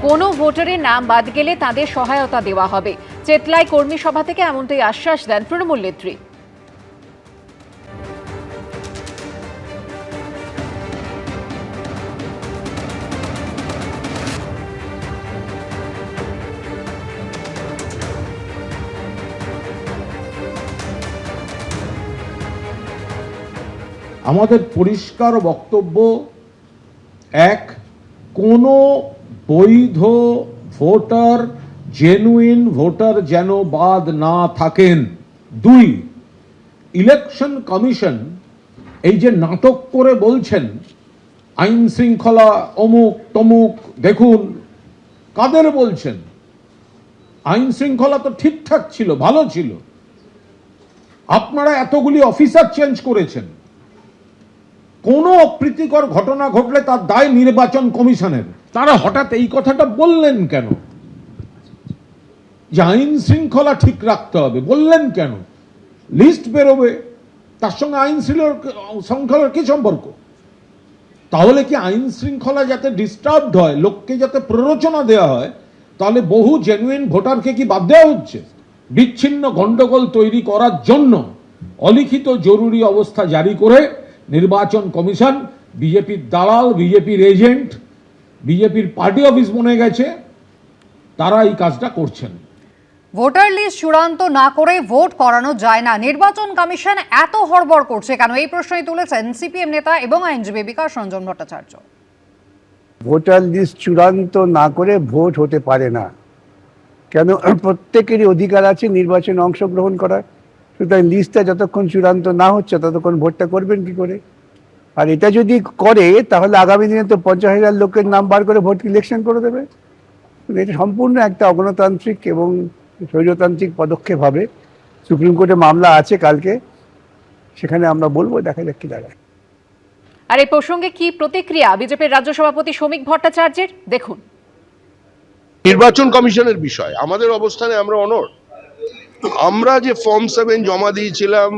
কোনো ভোটারের নাম বাদ গেলে তাদের সহায়তা দেওয়া হবে। চেতলায় কর্মী সভা থেকে এমনটাই আশ্বাস দেন তৃণমূল নেত্রী। আমাদের পরিষ্কার বক্তব্য, এক, কোনো বৈধ ভোটার, জেনুইন ভোটার যেন বাদ না থাকেন। দুই, ইলেকশন কমিশন এই যে নাটক করে বলছেন আইন শৃঙ্খলা অমুক তমুক, দেখুন কাদের বলছেন? আইন শৃঙ্খলা তো ঠিকঠাক ছিল, ভালো ছিল। আপনারা এতগুলি অফিসার চেঞ্জ করেছেন, কোনো অপ্রীতিকর ঘটনা ঘটলে তার দায় নির্বাচন কমিশনের। তারা হঠাৎ এই কথাটা বললেন কেন যে আইন শৃঙ্খলা ঠিক রাখতে হবে? বললেন কেন? লিস্ট বেরোবে, তার সঙ্গে আইন শৃঙ্খলার কি সম্পর্ক? তাহলে কি আইন শৃঙ্খলা যাতে ডিস্টার্বড হয়, লোককে যাতে প্ররোচনা দেওয়া হয়, তাহলে বহু জেনুইন ভোটারকে কি বাদ দেওয়া হচ্ছে? বিচ্ছিন্ন গন্ডগোল তৈরি করার জন্য অলিখিত জরুরি অবস্থা জারি করে নির্বাচন কমিশন, বিজেপির দালাল, বিজেপির এজেন্ট, বিজেপির পার্টি অফিস বনে গেছে, তারা এই কাজটা করছেন। ভোটার লিস্ট চূড়ান্ত না করে ভোট করানো যায় না, নির্বাচন কমিশন এত হড়বড় করছে কেন? এই প্রশ্নই তুলেছেন সিপিএম নেতা এবং আইনজীবী বিকাশ রঞ্জন ভট্টাচার্য। ভোটার লিস্ট চূড়ান্ত না করে ভোট হতে পারে না কেন? প্রত্যেকেরই অধিকার আছে নির্বাচনে অংশগ্রহণ করার। সুতরাং লিস্টটা যতক্ষণ চূড়ান্ত না হচ্ছে ততক্ষণ ভোটটা করবেন কি করে? আর এটা যদি করে তাহলে আগামী দিনে তো 50,000 লোকের নাম বার করে ভোট ইলেকশন করে দেবে। এটা সম্পূর্ণ একটা অগণতান্ত্রিক এবং স্বৈরতান্ত্রিক পদক্ষেপ হবে। সুপ্রিম কোর্টে মামলা আছে কালকে, সেখানে আমরা বলবো, দেখা যাক কি দাঁড়ায়। আর এই প্রসঙ্গে কি প্রতিক্রিয়া বিজেপির রাজ্য সভাপতি শ্রমিক ভট্টাচার্যের, দেখুন। নির্বাচন কমিশনের বিষয় আমাদের অবস্থানে আমরা অনড়। আমরা যে ফর্ম 7 জমা দিয়েছিলাম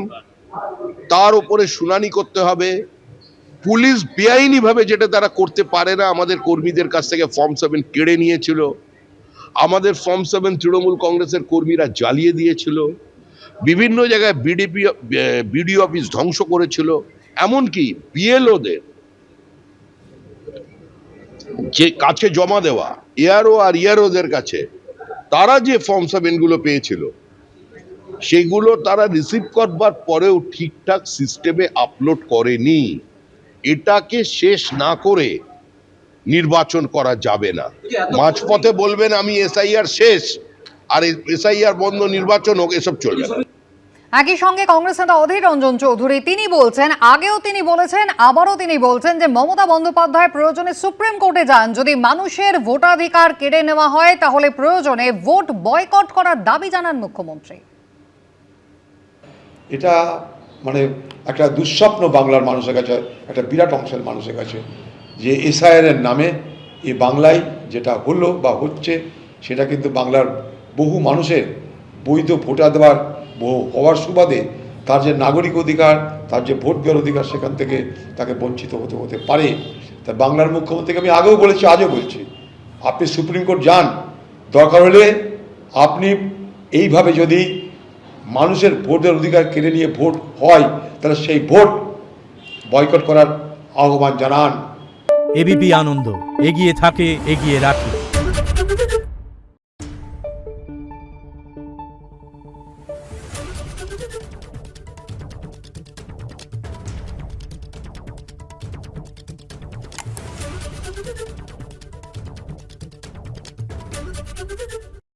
তার উপরে শুনানি করতে হবে। পুলিশ বেআইনি ভাবে যেটা তারা করতে পারে না, আমাদের কর্মীদের কাছ থেকে ফর্ম 7 কেড়ে নিয়েছিল। আমাদের ফর্ম 7 তৃণমূল কংগ্রেসের কর্মীরা জ্বালিয়ে দিয়েছিল। বিভিন্ন জায়গায় বিডিও অফিস ধ্বংস করেছিল। এমনকি বিএলওদের যে কাছে জমা দেওয়া এআরও আর ইআরওদের কাছে তারা যে ফর্ম 7 গুলো পেয়েছিল সেগুলো তারা রিসিভ করবার পরেও ঠিকঠাক সিস্টেমে আপলোড করেনি। এটাকে শেষ না করে নির্বাচন করা যাবে না। মাঝপথে বলবেন আমি এসআইআর শেষ আর এসআইআর বন্ধ, নির্বাচন হোক, এসব চলবে না। একই সঙ্গে কংগ্রেস নেতা অধীর রঞ্জন চৌধুরী তিনি বলছেন, আগেও তিনি বলেছেন, আবারও তিনি বলছেন যে মমতা বন্দ্যোপাধ্যায় প্রয়োজনে সুপ্রিম কোর্টে যান। যদি মানুষের ভোটাধিকার কেড়ে নেওয়া হয় তাহলে প্রয়োজনে ভোট বয়কট করার দাবি জানান মুখ্যমন্ত্রী। এটা মানে একটা দুঃস্বপ্ন বাংলার মানুষের কাছে, একটা বিরাট অংশের মানুষের কাছে, যে এসআইআর এর নামে এই বাংলায় যেটা হলো বা হচ্ছে সেটা কিন্তু বাংলার বহু মানুষের বৈধ ভোটার দেওয়ার হওয়ার সুবাদে তার যে নাগরিক অধিকার, তার যে ভোট দেওয়ার অধিকার, সেখান থেকে তাকে বঞ্চিত হতে পারে। তাই বাংলার মুখ্যমন্ত্রীকে আমি আগেও বলেছি, আজও বলছি, আপনি সুপ্রিম কোর্ট যান, দরকার হলে আপনি এইভাবে যদি মানুষের ভোটের অধিকার কেড়ে নিয়ে ভোট হয় তাহলে সেই ভোট বয়কট করার আহ্বান জানান। এবিপি আনন্দ, এগিয়ে থাকে, এগিয়ে রাখে।